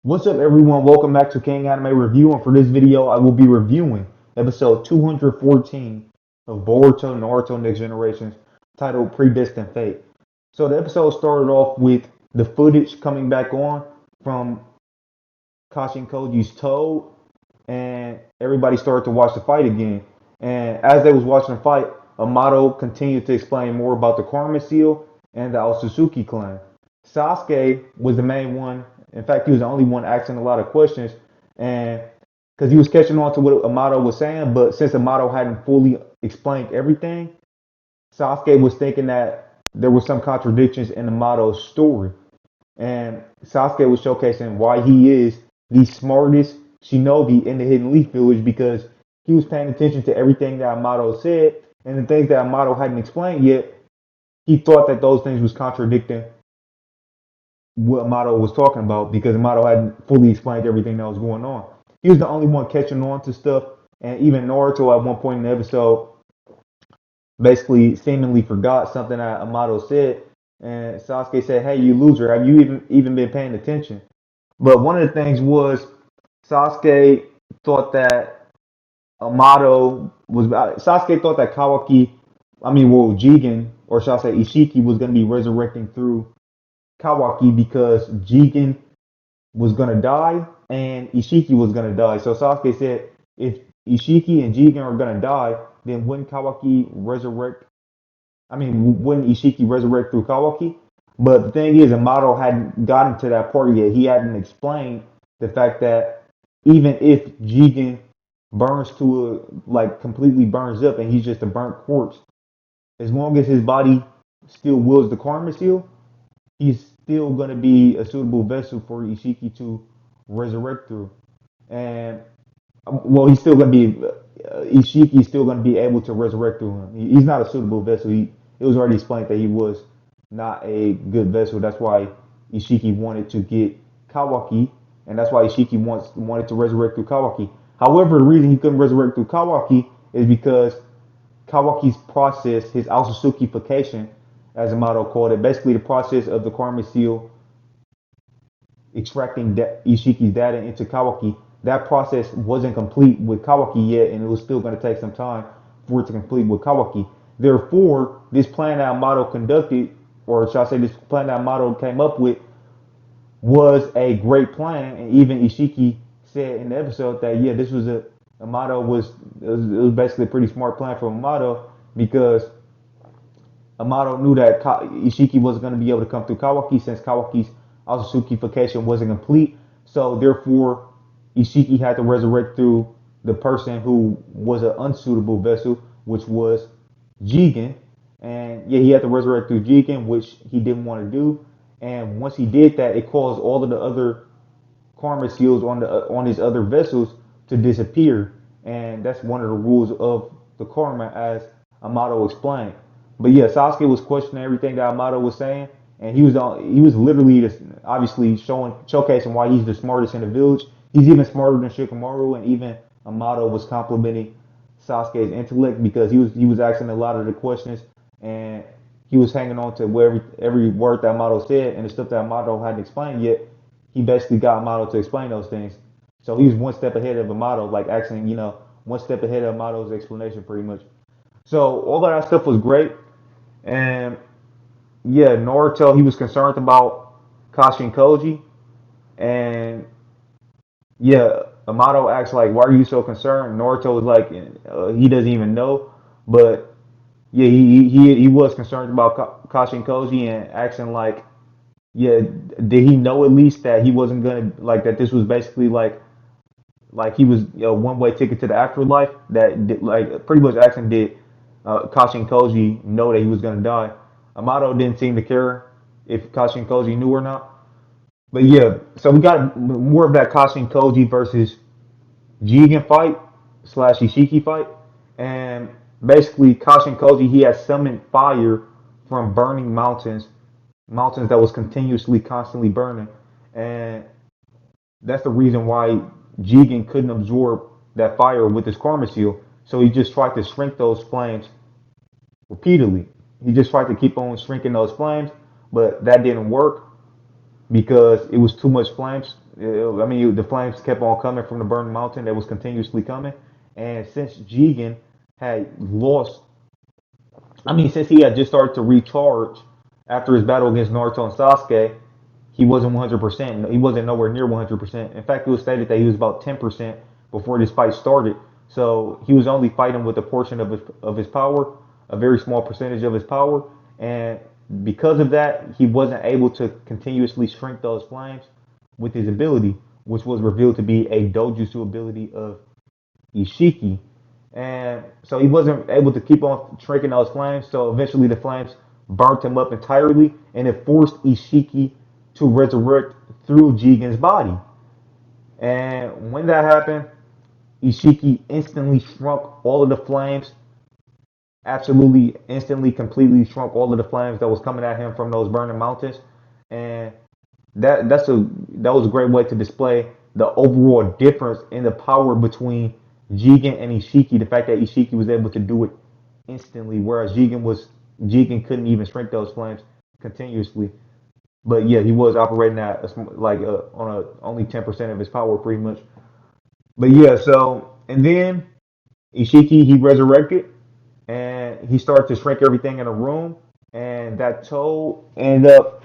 What's up, everyone? Welcome back to King Anime Review, and for this video, I will be reviewing episode 214 of Boruto Naruto Next Generations, titled Predestined Fate. So the episode started off with the footage coming back on from Kashin Koji's toe, and everybody started to watch the fight again. And as they was watching the fight, Amato continued to explain more about the Karma Seal and the Otsutsuki clan. Sasuke was the main one. In fact, he was the only one asking a lot of questions, and because he was catching on to what Amato was saying, but since Amato hadn't fully explained everything, Sasuke was thinking that there were some contradictions in Amato's story. And Sasuke was showcasing why he is the smartest shinobi in the Hidden Leaf Village because he was paying attention to everything that Amato said and the things that Amato hadn't explained yet. He thought that those things was contradicting what Amato was talking about because Amato hadn't fully explained everything that was going on. He was the only one catching on to stuff, and even Naruto at one point in the episode basically seemingly forgot something that Amato said, and Sasuke said, "Hey, you loser, have you even been paying attention?" But one of the things was Sasuke thought that Sasuke thought that Jigen, or shall I say Ishiki, was going to be resurrecting through Kawaki because Jigen was going to die and Ishiki was going to die. So Sasuke said, if Ishiki and Jigen are going to die, then wouldn't Kawaki resurrect? Wouldn't Ishiki resurrect through Kawaki? But the thing is, Amato hadn't gotten to that part yet. He hadn't explained the fact that even if Jigen burns to completely burns up and he's just a burnt corpse, as long as his body still wills the karma seal, he's still going to be a suitable vessel for Ishiki to resurrect through. And well, he's still going to be Ishiki's still going to be able to resurrect through him. He's not a suitable vessel. It was already explained that he was not a good vessel. That's why Ishiki wanted to get Kawaki, and that's why Ishiki wanted to resurrect through Kawaki. However, the reason he couldn't resurrect through Kawaki is because Kawaki's process, his Otsutsukification, as Amato called it, basically the process of the Karma Seal extracting Ishiki's data into Kawaki, that process wasn't complete with Kawaki yet, and it was still going to take some time for it to complete with Kawaki. Therefore, this plan that Amato conducted, or should I say, this plan that Amato came up with, was a great plan. And even Ishiki said in the episode that yeah, this was a Amato was it was basically a pretty smart plan for Amato because Amato knew that Ishiki wasn't going to be able to come through Kawaki since Kawaki's Otsutsukification wasn't complete. So therefore, Ishiki had to resurrect through the person who was an unsuitable vessel, which was Jigen. And yeah, he had to resurrect through Jigen, which he didn't want to do. And once he did that, it caused all of the other karma seals on his other vessels to disappear. And that's one of the rules of the karma, as Amato explained. But yeah, Sasuke was questioning everything that Amato was saying, and he was literally just obviously showcasing why he's the smartest in the village. He's even smarter than Shikamaru, and even Amato was complimenting Sasuke's intellect because he was asking a lot of the questions, and he was hanging on to every word that Amato said and the stuff that Amato hadn't explained yet. He basically got Amato to explain those things. So he was one step ahead of Amato, like actually, one step ahead of Amato's explanation pretty much. So all of that stuff was great. And yeah, Naruto, he was concerned about Kashin Koji. And yeah, Amato asked, like, why are you so concerned? Naruto was like, he doesn't even know. But yeah, he was concerned about Kashin Koji and asking, like, yeah, did he know at least that he wasn't gonna like that? This was basically like he was a one way ticket to the afterlife. Like pretty much asking, did Kashin Koji know that he was gonna die? Amato didn't seem to care if Kashin Koji knew or not. But yeah, so we got more of that Kashin Koji versus Jigen fight slash Ishiki fight, and basically Kashin Koji, he has summoned fire from burning mountains that was constantly burning, and that's the reason why Jigen couldn't absorb that fire with his karma seal. So he just tried to shrink those flames repeatedly. He just tried to keep on shrinking those flames, but that didn't work. because it was too much flames. I mean, the flames kept on coming from the burning mountain that was continuously coming. And since Jigen had lost, I mean, since he had just started to recharge after his battle against Naruto and Sasuke, he wasn't 100%. He wasn't nowhere near 100%. In fact, it was stated that he was about 10% before this fight started. So he was only fighting with a portion of his power, a very small percentage of his power, and because of that, he wasn't able to continuously shrink those flames with his ability, which was revealed to be a dojutsu ability of Ishiki. And so he wasn't able to keep on shrinking those flames. So eventually the flames burnt him up entirely, and it forced Ishiki to resurrect through Jigen's body. And when that happened, Ishiki instantly shrunk all of the flames, absolutely instantly, completely shrunk all of the flames that was coming at him from those burning mountains. And that was a great way to display the overall difference in the power between Jigen and Ishiki. The fact that Ishiki was able to do it instantly, whereas Jigen couldn't even shrink those flames continuously. But yeah, he was operating at on only 10% of his power, pretty much. But yeah, so and then Ishiki he resurrected and he started to shrink everything in a room, and that toe ended up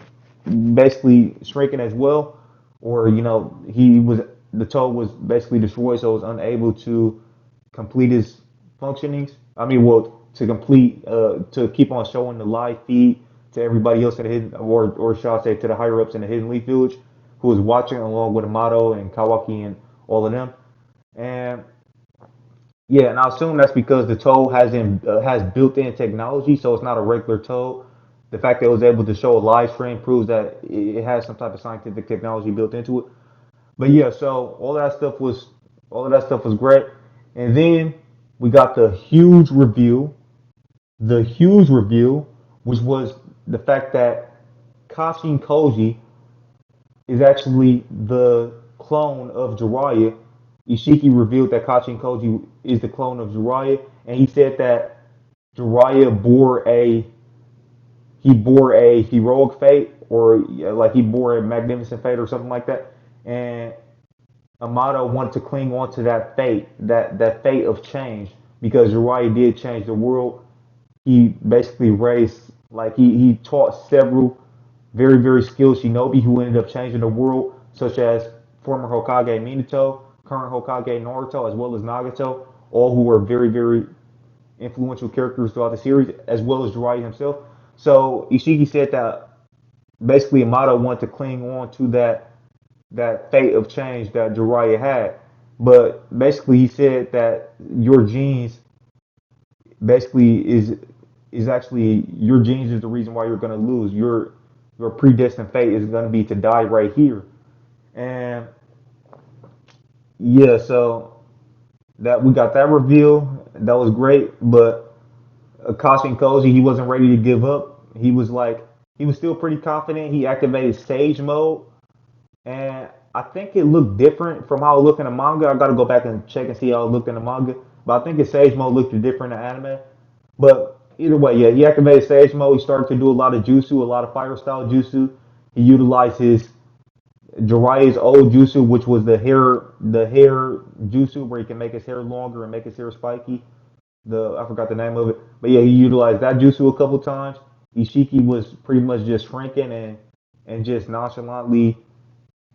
basically shrinking as well, or he was the toe was basically destroyed, so it was unable to complete his functionings. I mean, well, to complete to keep on showing the live feed to everybody else in the hidden, or shall I say, to the higher ups in the Hidden Leaf Village, who was watching along with Amato and Kawaki and all of them. And yeah, and I assume that's because the Toad has built-in technology, so it's not a regular Toad. The fact that it was able to show a live stream proves that it has some type of scientific technology built into it. But yeah, so all of that stuff was great. And then we got the huge reveal, which was the fact that Kashin Koji is actually the clone of Jiraiya. Ishiki revealed that Kashin Koji is the clone of Jiraiya, and he said that Jiraiya bore a heroic fate, or like he bore a magnificent fate, or something like that. And Amato wanted to cling on to that fate, that fate of change, because Jiraiya did change the world. He basically raised, like he taught several very skilled shinobi who ended up changing the world, such as former Hokage Minato, current Hokage Naruto, as well as Nagato, all who were very influential characters throughout the series, as well as Jiraiya himself. So Ishiki said that basically Amato wanted to cling on to that fate of change that Jiraiya had. But basically he said that your genes basically is actually your genes is the reason why you're gonna lose. Your predestined fate is gonna be to die right here. And yeah, so that we got that reveal. That was great, but Akashi and Koji, he wasn't ready to give up. He was still pretty confident. He activated Sage mode, and I think it looked different from how it looked in the manga. I got to go back and check and see how it looked in the manga, but I think his Sage mode looked different in the anime. But either way, yeah, he activated Sage mode. He started to do a lot of jutsu, a lot of fire style jutsu. He utilized his Jiraiya's old jutsu, which was the hair jutsu, where he can make his hair longer and make his hair spiky. I forgot the name of it, but yeah, he utilized that jutsu a couple times. Ishiki was pretty much just shrinking and just nonchalantly,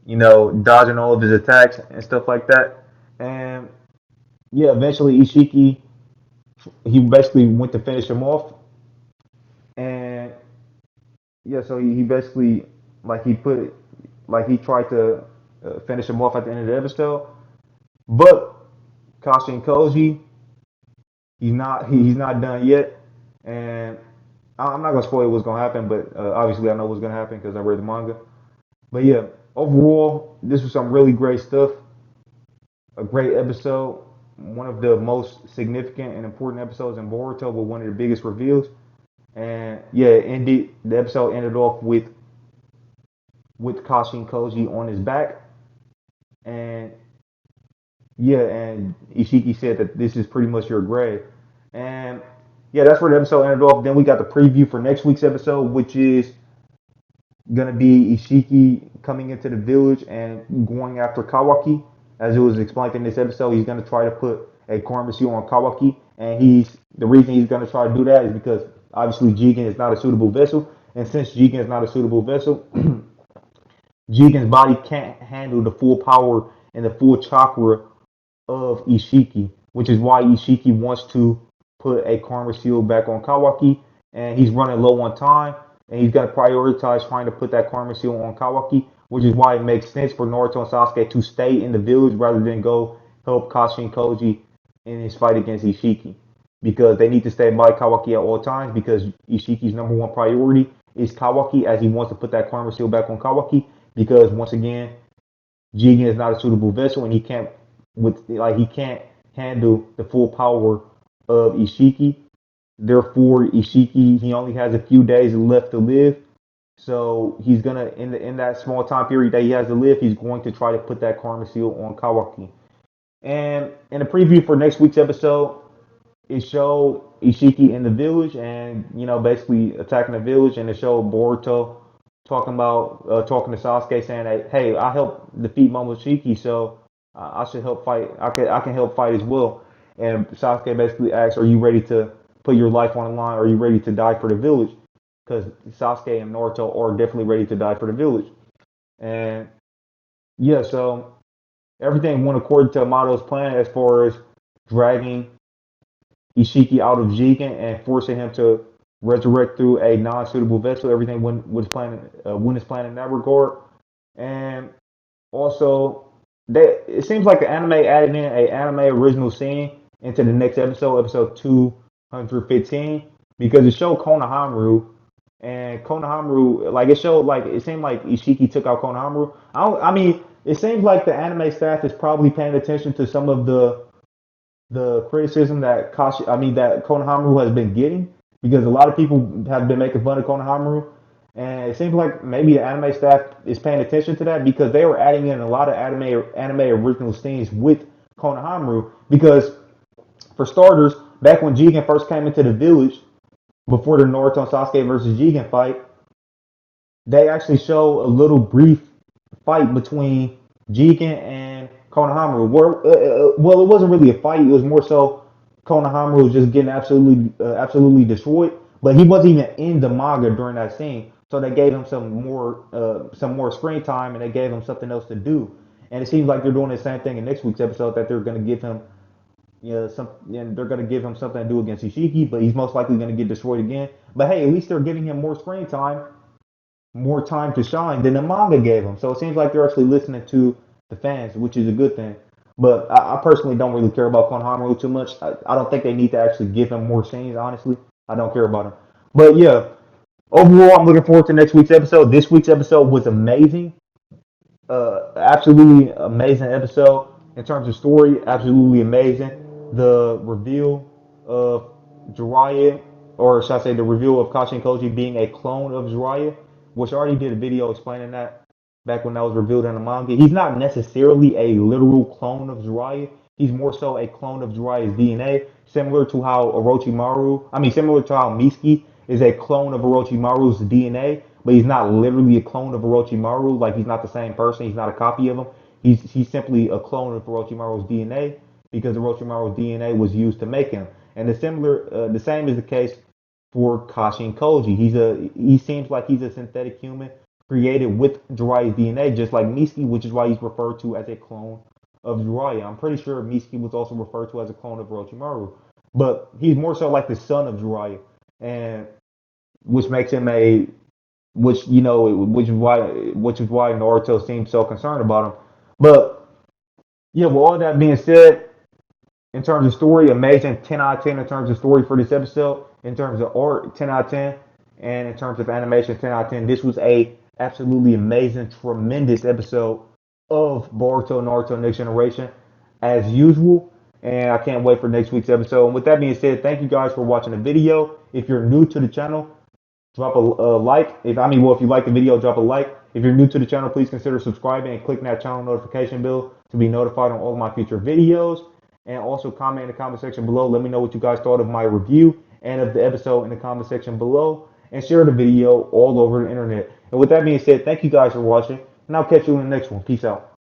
dodging all of his attacks and stuff like that. And yeah, eventually Ishiki he basically went to finish him off, and yeah, so he basically like he put it like he tried to finish him off at the end of the episode, but Kashin Koji he's not done yet, and I'm not gonna spoil what's gonna happen, but obviously I know what's gonna happen because I read the manga. But yeah, overall, this was some really great stuff. A great episode, one of the most significant and important episodes in Boruto, with one of the biggest reveals. And yeah, indeed, the episode ended off with Kashin Koji on his back, and yeah, and Ishiki said that this is pretty much your grave. And yeah, that's where the episode ended off. Then we got the preview for next week's episode, which is gonna be Ishiki coming into the village and going after Kawaki. As it was explained in this episode, he's gonna try to put a karma seal on Kawaki, and he's the reason he's gonna try to do that is because obviously Jigen is not a suitable vessel, and since Jigen is not a suitable vessel, Jigen's body can't handle the full power and the full chakra of Ishiki, which is why Ishiki wants to put a karma seal back on Kawaki, and he's running low on time, and he's going to prioritize trying to put that karma seal on Kawaki, which is why it makes sense for Naruto and Sasuke to stay in the village rather than go help Kashi and Koji in his fight against Ishiki, because they need to stay by Kawaki at all times, because Ishiki's number one priority is Kawaki, as he wants to put that karma seal back on Kawaki, because once again, Jigen is not a suitable vessel, and he can't handle the full power of Ishiki. Therefore, Ishiki he only has a few days left to live. So he's gonna in that small time period that he has to live, he's going to try to put that karma seal on Kawaki. And in the preview for next week's episode, it showed Ishiki in the village and basically attacking the village, and it showed Boruto talking to Sasuke saying that, hey, I helped defeat Momoshiki, so I should help fight. I can help fight as well. And Sasuke basically asks, are you ready to put your life on the line? Are you ready to die for the village? Because Sasuke and Naruto are definitely ready to die for the village. And yeah, so everything went according to Amato's plan as far as dragging Ishiki out of Jigen and forcing him to resurrect through a non-suitable vessel. Everything went as planned in that regard. And also, it seems like the anime added in a anime original scene into the next episode, episode 215, because it showed Konohamaru, and Konohamaru, like it seemed like Ishiki took out Konohamaru. I mean, it seems like the anime staff is probably paying attention to some of the criticism that Konohamaru has been getting, because a lot of people have been making fun of Konohamaru, and it seems like maybe the anime staff is paying attention to that, because they were adding in a lot of anime original scenes with Konohamaru. Because for starters, back when Jigen first came into the village before the Naruto and Sasuke versus Jigen fight, they actually show a little brief fight between Jigen and Konohamaru. Well, it wasn't really a fight. It was more so Konohamaru was just getting absolutely destroyed. But he wasn't even in the manga during that scene, so they gave him some more screen time, and they gave him something else to do. And it seems like they're doing the same thing in next week's episode, that they're going to give him they're going to give him something to do against Ishiki, but he's most likely going to get destroyed again. But hey, at least they're giving him more screen time, more time to shine than the manga gave him. So it seems like they're actually listening to the fans, which is a good thing. But I personally don't really care about Konohamaru too much. I don't think they need to actually give him more scenes, honestly. I don't care about him. But yeah, overall, I'm looking forward to next week's episode. This week's episode was amazing. Absolutely amazing episode in terms of story. Absolutely amazing. The reveal of Jiraiya, or should I say the reveal of Kashi and Koji being a clone of Jiraiya, which I already did a video explaining that back when that was revealed in the manga. He's not necessarily a literal clone of Jiraiya. He's more so a clone of Jiraiya's DNA, similar to how Misuke is a clone of Orochimaru's DNA, but he's not literally a clone of Orochimaru. Like, he's not the same person. He's not a copy of him. He's simply a clone of Orochimaru's DNA, because Orochimaru's DNA was used to make him. And the same is the case for Kashi and Koji. He seems like he's a synthetic human created with Jiraiya's DNA, just like Misuke, which is why he's referred to as a clone of Jiraiya. I'm pretty sure Misuke was also referred to as a clone of Orochimaru, but he's more so like the son of Jiraiya, and which makes him which is why Naruto seems so concerned about him. But yeah, with all that being said, in terms of story, amazing, 10 out of 10 in terms of story for this episode. In terms of art, 10 out of 10. And in terms of animation, 10 out of 10. This was a absolutely amazing, tremendous episode of Boruto Naruto Next Generation, as usual. And I can't wait for next week's episode. And with that being said, thank you guys for watching the video. If you're new to the channel, drop a like. If you like the video, drop a like. If you're new to the channel, please consider subscribing and clicking that channel notification bell to be notified on all of my future videos. And also comment in the comment section below. Let me know what you guys thought of my review and of the episode in the comment section below. and share the video all over the internet. And with that being said, thank you guys for watching, and I'll catch you in the next one. Peace out.